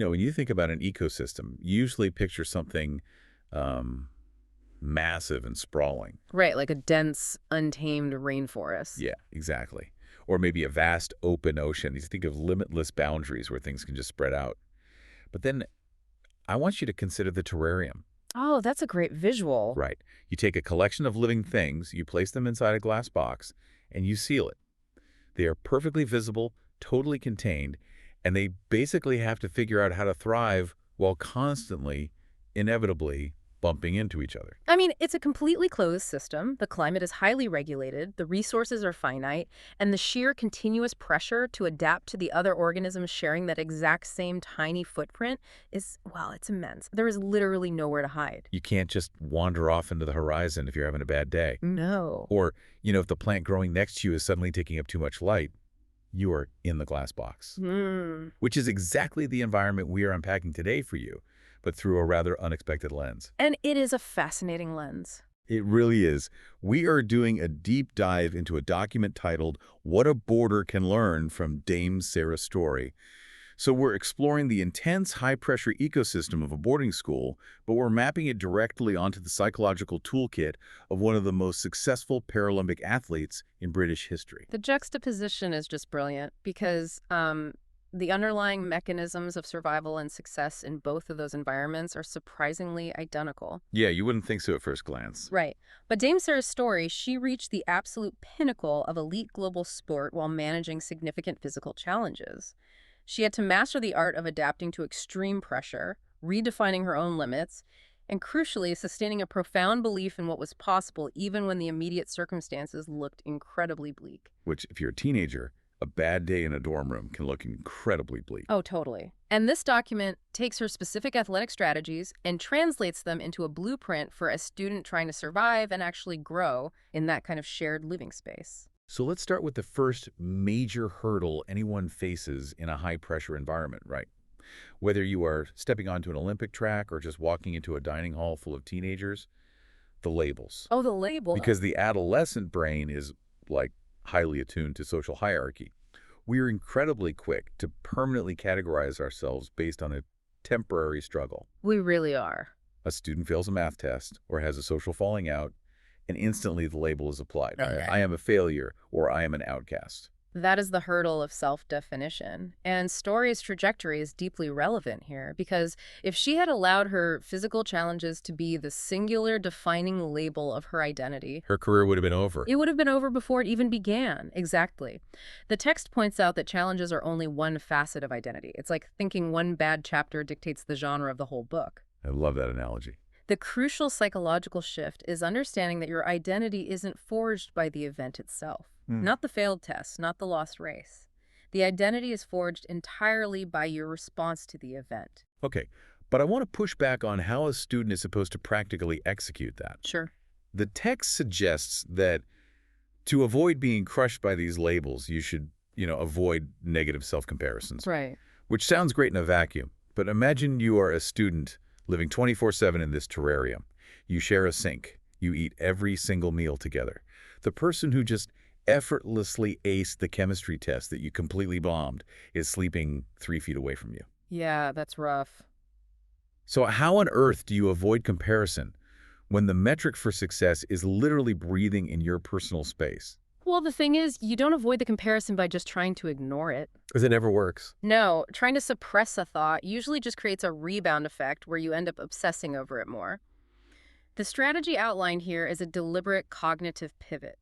When you think about an ecosystem, you usually picture something um, massive and sprawling. Right, like a dense, untamed rainforest. Yeah, exactly. Or maybe a vast open ocean. You think of limitless boundaries where things can just spread out. But then I want you to consider the terrarium. Oh, that's a great visual. Right. You take a collection of living things, you place them inside a glass box, and you seal it. They are perfectly visible, totally contained, and they basically have to figure out how to thrive while constantly, inevitably, bumping into each other. I mean, it's a completely closed system. The climate is highly regulated, the resources are finite, and the sheer continuous pressure to adapt to the other organisms sharing that exact same tiny footprint is, well, it's immense. There is literally nowhere to hide. You can't just wander off into the horizon if you're having a bad day. No. Or, if the plant growing next to you is suddenly taking up too much light, you are in the glass box. Which is exactly the environment we are unpacking today for you, but through a rather unexpected lens. And it is a fascinating lens. It really is. We are doing a deep dive into a document titled What a Boarder Can Learn from Dame Sarah Storey. So we're exploring the intense, high-pressure ecosystem of a boarding school, but we're mapping it directly onto the psychological toolkit of one of the most successful Paralympic athletes in British history. The juxtaposition is just brilliant because the underlying mechanisms of survival and success in both of those environments are surprisingly identical. Yeah, you wouldn't think so at first glance. Right. But Dame Sarah Storey, she reached the absolute pinnacle of elite global sport while managing significant physical challenges. She had to master the art of adapting to extreme pressure, redefining her own limits, and crucially, sustaining a profound belief in what was possible even when the immediate circumstances looked incredibly bleak. Which, if you're a teenager, a bad day in a dorm room can look incredibly bleak. Oh, totally. And this document takes her specific athletic strategies and translates them into a blueprint for a student trying to survive and actually grow in that kind of shared living space. So let's start with the first major hurdle anyone faces in a high-pressure environment, right? Whether you are stepping onto an Olympic track or just walking into a dining hall full of teenagers, the labels. Oh, the label. Because the adolescent brain is, highly attuned to social hierarchy. We are incredibly quick to permanently categorize ourselves based on a temporary struggle. We really are. A student fails a math test or has a social falling out, and instantly the label is applied. Okay. I am a failure, or I am an outcast. That is the hurdle of self-definition. And Storey's trajectory is deeply relevant here because if she had allowed her physical challenges to be the singular defining label of her identity, Her career would have been over. it would have been over before it even began. Exactly. The text points out that challenges are only one facet of identity. It's like thinking one bad chapter dictates the genre of the whole book. I love that analogy. The crucial psychological shift is understanding that your identity isn't forged by the event itself. Not the failed test, not the lost race. The identity is forged entirely by your response to the event. Okay, but I want to push back on how a student is supposed to practically execute that. Sure. The text suggests that to avoid being crushed by these labels, you should, avoid negative self-comparisons. Right. Which sounds great in a vacuum, but imagine you are a student living 24/7 in this terrarium. You share a sink. You eat every single meal together. The person who just effortlessly aced the chemistry test that you completely bombed is sleeping 3 feet away from you. Yeah, that's rough. So how on earth do you avoid comparison when the metric for success is literally breathing in your personal space? Well, the thing is, you don't avoid the comparison by just trying to ignore it. Because it never works. No, trying to suppress a thought usually just creates a rebound effect where you end up obsessing over it more. The strategy outlined here is a deliberate cognitive pivot.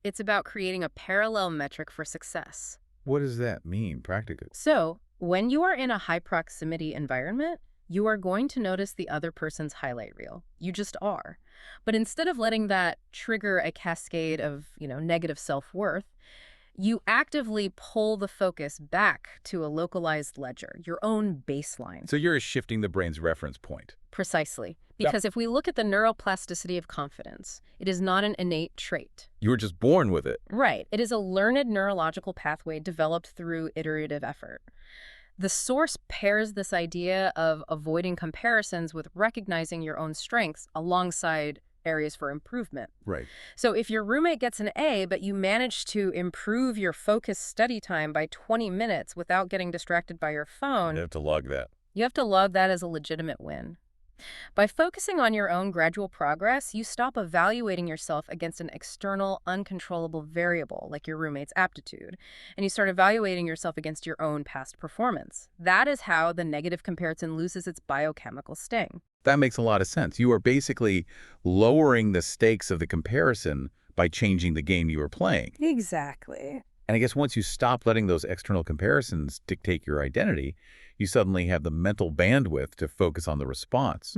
It's about creating a parallel metric for success. What does that mean practically? So, when you are in a high proximity environment, you are going to notice the other person's highlight reel. You just are. But instead of letting that trigger a cascade of, negative self-worth, you actively pull the focus back to a localized ledger, your own baseline. So you're shifting the brain's reference point. Precisely. Because if we look at the neuroplasticity of confidence, it is not an innate trait. You were just born with it. Right. It is a learned neurological pathway developed through iterative effort. The source pairs this idea of avoiding comparisons with recognizing your own strengths alongside areas for improvement. Right. So if your roommate gets an A, but you manage to improve your focused study time by 20 minutes without getting distracted by your phone, You have to log that. You have to log that as a legitimate win. By focusing on your own gradual progress, you stop evaluating yourself against an external, uncontrollable variable like your roommate's aptitude, and you start evaluating yourself against your own past performance. That is how the negative comparison loses its biochemical sting. That makes a lot of sense. You are basically lowering the stakes of the comparison by changing the game you are playing. Exactly. And I guess once you stop letting those external comparisons dictate your identity, you suddenly have the mental bandwidth to focus on the response,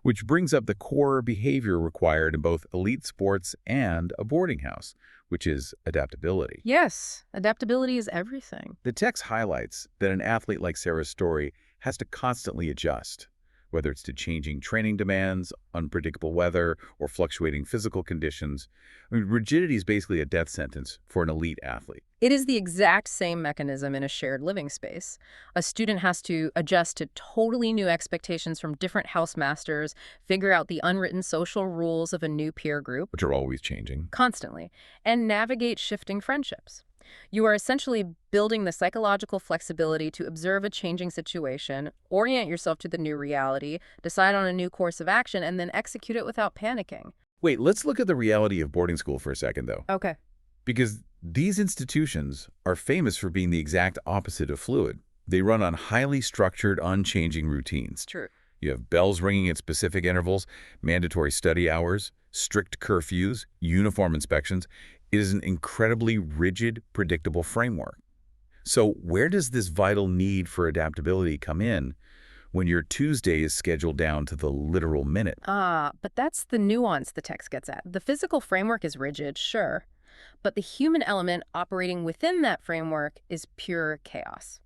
which brings up the core behavior required in both elite sports and a boarding house, which is adaptability. Yes, adaptability is everything. The text highlights that an athlete like Sarah Storey has to constantly adjust, whether it's to changing training demands, unpredictable weather, or fluctuating physical conditions. I mean, rigidity is basically a death sentence for an elite athlete. It is the exact same mechanism in a shared living space. A student has to adjust to totally new expectations from different house masters, figure out the unwritten social rules of a new peer group, Which are always changing. constantly, and navigate shifting friendships. You are essentially building the psychological flexibility to observe a changing situation, orient yourself to the new reality, decide on a new course of action, and then execute it without panicking. Wait, let's look at the reality of boarding school for a second, though. Okay. Because these institutions are famous for being the exact opposite of fluid. They run on highly structured, unchanging routines. True. You have bells ringing at specific intervals, mandatory study hours, strict curfews, uniform inspections. It is an incredibly rigid, predictable framework. So where does this vital need for adaptability come in when your Tuesday is scheduled down to the literal minute? But that's the nuance the text gets at. The physical framework is rigid, sure, but the human element operating within that framework is pure chaos.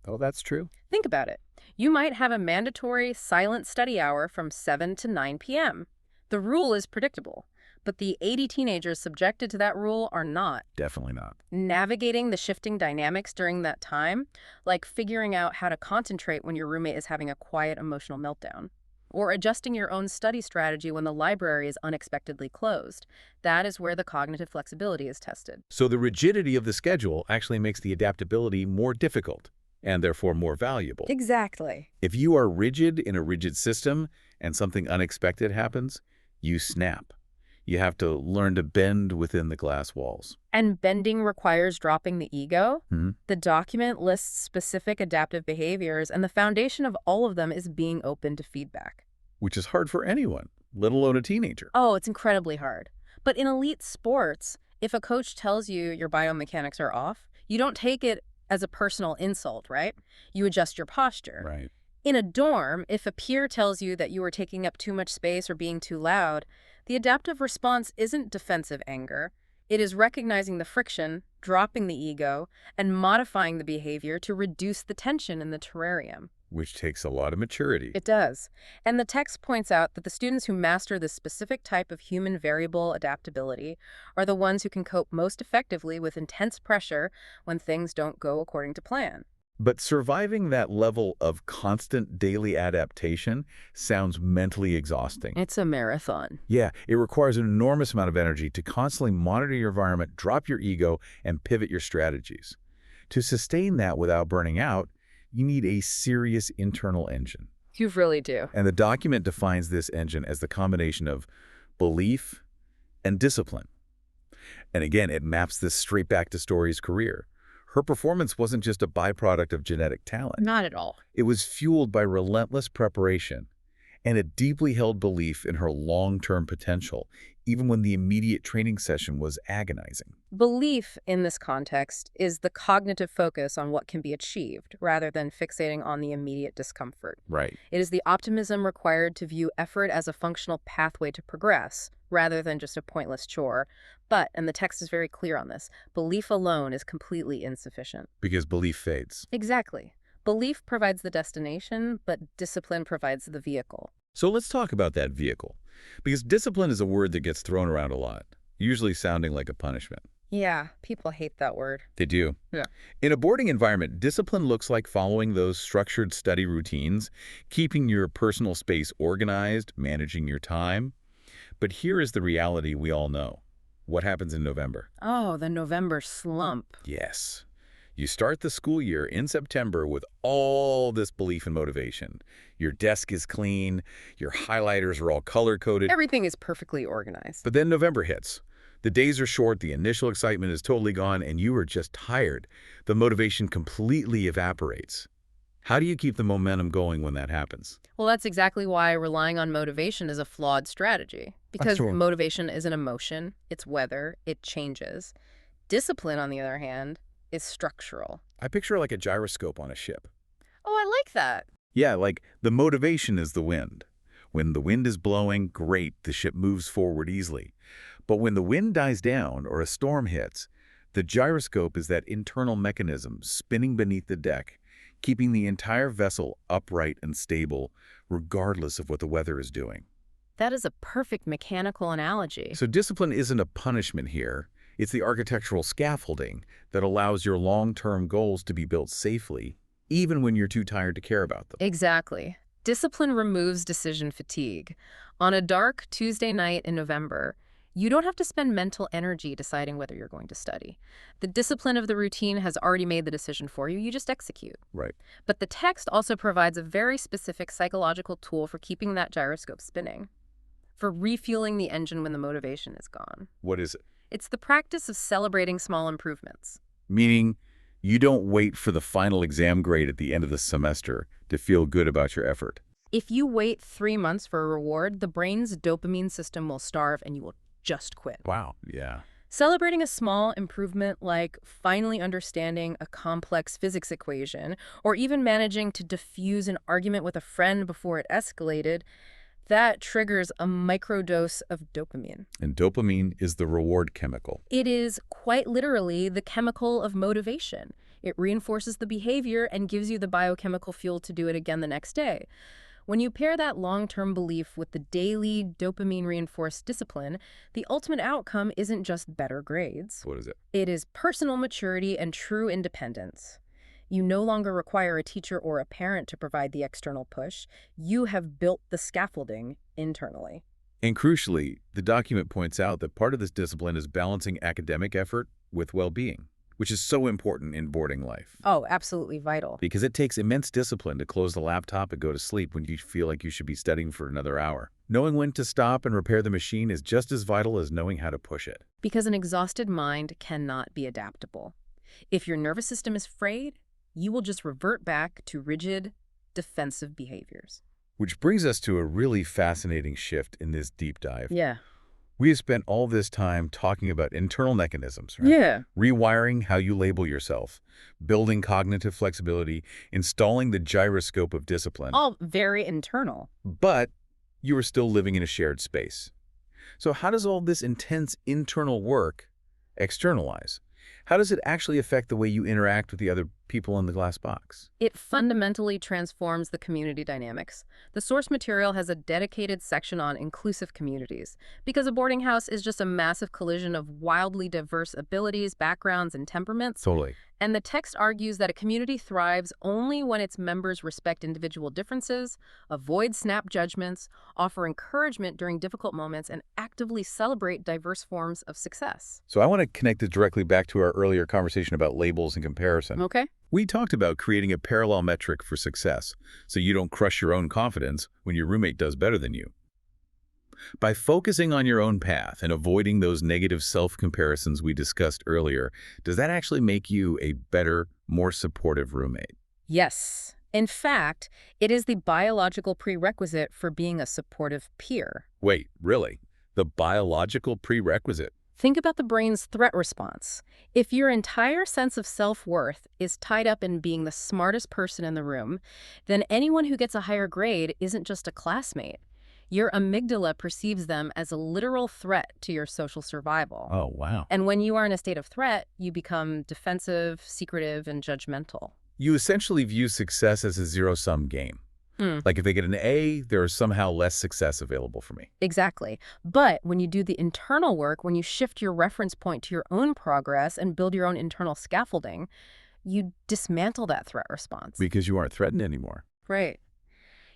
Oh, that's true. Think about it. You might have a mandatory silent study hour from 7 to 9 p.m. The rule is predictable, but the 80 teenagers subjected to that rule are not. Definitely not. Navigating the shifting dynamics during that time, like figuring out how to concentrate when your roommate is having a quiet emotional meltdown, or adjusting your own study strategy when the library is unexpectedly closed. That is where the cognitive flexibility is tested. So the rigidity of the schedule actually makes the adaptability more difficult and therefore more valuable. Exactly. If you are rigid in a rigid system and something unexpected happens, you snap. You have to learn to bend within the glass walls. And bending requires dropping the ego. Hmm. The document lists specific adaptive behaviors, and the foundation of all of them is being open to feedback. Which is hard for anyone, let alone a teenager. Oh, it's incredibly hard. But in elite sports, if a coach tells you your biomechanics are off, you don't take it as a personal insult, right? You adjust your posture. Right. In a dorm, if a peer tells you that you are taking up too much space or being too loud, the adaptive response isn't defensive anger. It is recognizing the friction, dropping the ego, and modifying the behavior to reduce the tension in the terrarium. Which takes a lot of maturity. It does. And the text points out that the students who master this specific type of human variable adaptability are the ones who can cope most effectively with intense pressure when things don't go according to plan. But surviving that level of constant daily adaptation sounds mentally exhausting. It's a marathon. Yeah, it requires an enormous amount of energy to constantly monitor your environment, drop your ego, and pivot your strategies. To sustain that without burning out, you need a serious internal engine. You really do. And the document defines this engine as the combination of belief and discipline. And again, it maps this straight back to Storey's career. Her performance wasn't just a byproduct of genetic talent. Not at all. It was fueled by relentless preparation and a deeply held belief in her long-term potential, even when the immediate training session was agonizing. Belief in this context is the cognitive focus on what can be achieved rather than fixating on the immediate discomfort. Right. It is the optimism required to view effort as a functional pathway to progress rather than just a pointless chore. But, and the text is very clear on this, belief alone is completely insufficient. Because belief fades. Exactly. Belief provides the destination, but discipline provides the vehicle. So let's talk about that vehicle. Because discipline is a word that gets thrown around a lot, usually sounding like a punishment. Yeah, people hate that word. They do. Yeah. In a boarding environment, discipline looks like following those structured study routines, keeping your personal space organized, managing your time. But here is the reality we all know. What happens in November? Oh, the November slump. Yes. You start the school year in September with all this belief and motivation. Your desk is clean, your highlighters are all color-coded, Everything is perfectly organized. but then November hits. The days are short, the initial excitement is totally gone, and you are just tired. The motivation completely evaporates. How do you keep the momentum going when that happens? Well, that's exactly why relying on motivation is a flawed strategy. Because true. motivation is an emotion, it's weather, it changes. Discipline, on the other hand, is structural. I picture like a gyroscope on a ship. Oh, I like that. Yeah, like the motivation is the wind. When the wind is blowing, great, the ship moves forward easily. But when the wind dies down or a storm hits, the gyroscope is that internal mechanism spinning beneath the deck, keeping the entire vessel upright and stable, regardless of what the weather is doing. That is a perfect mechanical analogy. So discipline isn't a punishment here. It's the architectural scaffolding that allows your long-term goals to be built safely, even when you're too tired to care about them. Exactly. Discipline removes decision fatigue. On a dark Tuesday night in November, you don't have to spend mental energy deciding whether you're going to study. The discipline of the routine has already made the decision for you. You just execute. Right. But the text also provides a very specific psychological tool for keeping that gyroscope spinning, for refueling the engine when the motivation is gone. What is it? It's the practice of celebrating small improvements. Meaning, you don't wait for the final exam grade at the end of the semester to feel good about your effort. If you wait 3 months for a reward, the brain's dopamine system will starve and you will just quit. Wow. Yeah. Celebrating a small improvement like finally understanding a complex physics equation or even managing to diffuse an argument with a friend before it escalated, that triggers a microdose of dopamine. And dopamine is the reward chemical. It is quite literally the chemical of motivation. It reinforces the behavior and gives you the biochemical fuel to do it again the next day. When you pair that long-term belief with the daily dopamine-reinforced discipline, the ultimate outcome isn't just better grades. What is it? It is personal maturity and true independence. You no longer require a teacher or a parent to provide the external push. You have built the scaffolding internally. And crucially, the document points out that part of this discipline is balancing academic effort with well-being, which is so important in boarding life. Oh, absolutely vital. Because it takes immense discipline to close the laptop and go to sleep when you feel like you should be studying for another hour. Knowing when to stop and repair the machine is just as vital as knowing how to push it. Because an exhausted mind cannot be adaptable. If your nervous system is frayed, you will just revert back to rigid, defensive behaviors. Which brings us to a really fascinating shift in this deep dive. Yeah. We have spent all this time talking about internal mechanisms, right? Yeah. Rewiring how you label yourself, building cognitive flexibility, installing the gyroscope of discipline. All very internal. But you are still living in a shared space. So how does all this intense internal work externalize? How does it actually affect the way you interact with the other people in the glass box? It fundamentally transforms the community dynamics. The source material has a dedicated section on inclusive communities, because a boarding house is just a massive collision of wildly diverse abilities, backgrounds, and temperaments. Totally. And the text argues that a community thrives only when its members respect individual differences, avoid snap judgments, offer encouragement during difficult moments, and actively celebrate diverse forms of success. So I want to connect it directly back to our earlier conversation about labels and comparison. Okay? We talked about creating a parallel metric for success, so you don't crush your own confidence when your roommate does better than you. By focusing on your own path and avoiding those negative self-comparisons we discussed earlier, does that actually make you a better, more supportive roommate? Yes. In fact, it is the biological prerequisite for being a supportive peer. Wait, really? The biological prerequisite? Think about the brain's threat response. If your entire sense of self-worth is tied up in being the smartest person in the room, then anyone who gets a higher grade isn't just a classmate. Your amygdala perceives them as a literal threat to your social survival. Oh, wow. And when you are in a state of threat, you become defensive, secretive, and judgmental. You essentially view success as a zero-sum game. Like if they get an A, there is somehow less success available for me. Exactly. But when you do the internal work, when you shift your reference point to your own progress and build your own internal scaffolding, you dismantle that threat response. Because you aren't threatened anymore. Right.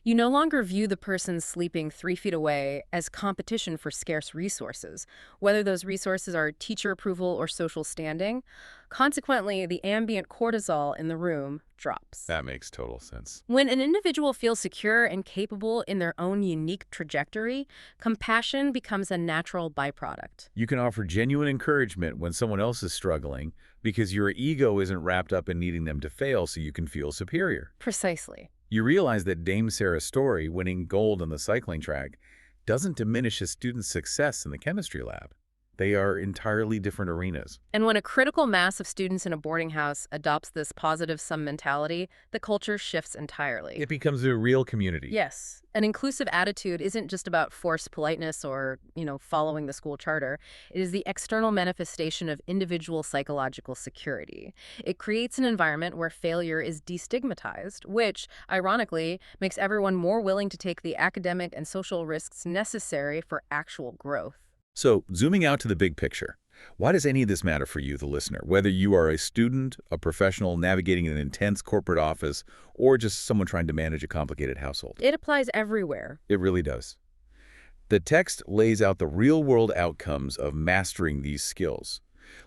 You no longer view the person sleeping 3 feet away as competition for scarce resources, whether those resources are teacher approval or social standing. Consequently, the ambient cortisol in the room drops. That makes total sense. When an individual feels secure and capable in their own unique trajectory, compassion becomes a natural byproduct. You can offer genuine encouragement when someone else is struggling because your ego isn't wrapped up in needing them to fail so you can feel superior. Precisely. You realize that Dame Sarah Storey winning gold on the cycling track doesn't diminish a student's success in the chemistry lab. They are entirely different arenas. And when a critical mass of students in a boarding house adopts this positive sum mentality, the culture shifts entirely. It becomes a real community. Yes, an inclusive attitude isn't just about forced politeness or, following the school charter. It is the external manifestation of individual psychological security. It creates an environment where failure is destigmatized, which, ironically, makes everyone more willing to take the academic and social risks necessary for actual growth. So, zooming out to the big picture, why does any of this matter for you, the listener? Whether you are a student, a professional navigating an intense corporate office, or just someone trying to manage a complicated household. It applies everywhere. It really does. The text lays out the real-world outcomes of mastering these skills.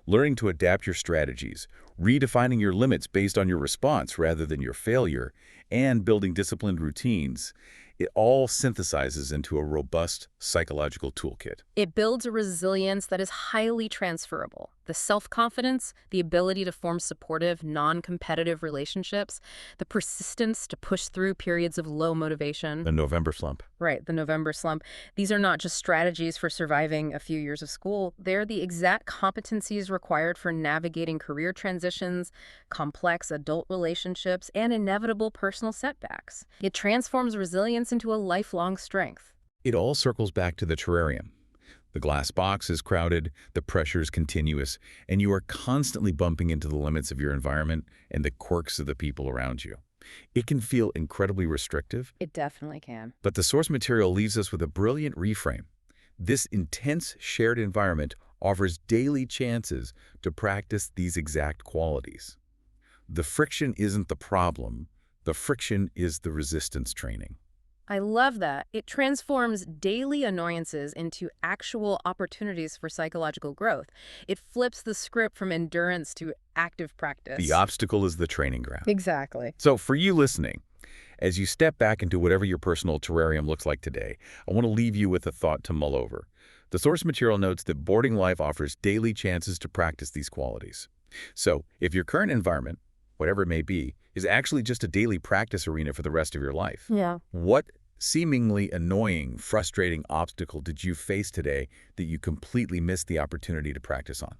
Learning to adapt your strategies, redefining your limits based on your response rather than your failure, and building disciplined routines. It all synthesizes into a robust psychological toolkit. It builds a resilience that is highly transferable. The self-confidence, the ability to form supportive, non-competitive relationships, the persistence to push through periods of low motivation. The November slump. Right, the November slump. These are not just strategies for surviving a few years of school. They're the exact competencies required for navigating career transitions, complex adult relationships, and inevitable personal setbacks. It transforms resilience into a lifelong strength. It all circles back to the terrarium. The glass box is crowded, the pressure is continuous, and you are constantly bumping into the limits of your environment and the quirks of the people around you. It can feel incredibly restrictive. It definitely can. But the source material leaves us with a brilliant reframe. This intense shared environment offers daily chances to practice these exact qualities. The friction isn't the problem. The friction is the resistance training. I love that. It transforms daily annoyances into actual opportunities for psychological growth. It flips the script from endurance to active practice. The obstacle is the training ground. Exactly. So for you listening, as you step back into whatever your personal terrarium looks like today, I want to leave you with a thought to mull over. The source material notes that boarding life offers daily chances to practice these qualities. So if your current environment, whatever it may be, is actually just a daily practice arena for the rest of your life. Yeah. What seemingly annoying, frustrating obstacle did you face today that you completely missed the opportunity to practice on?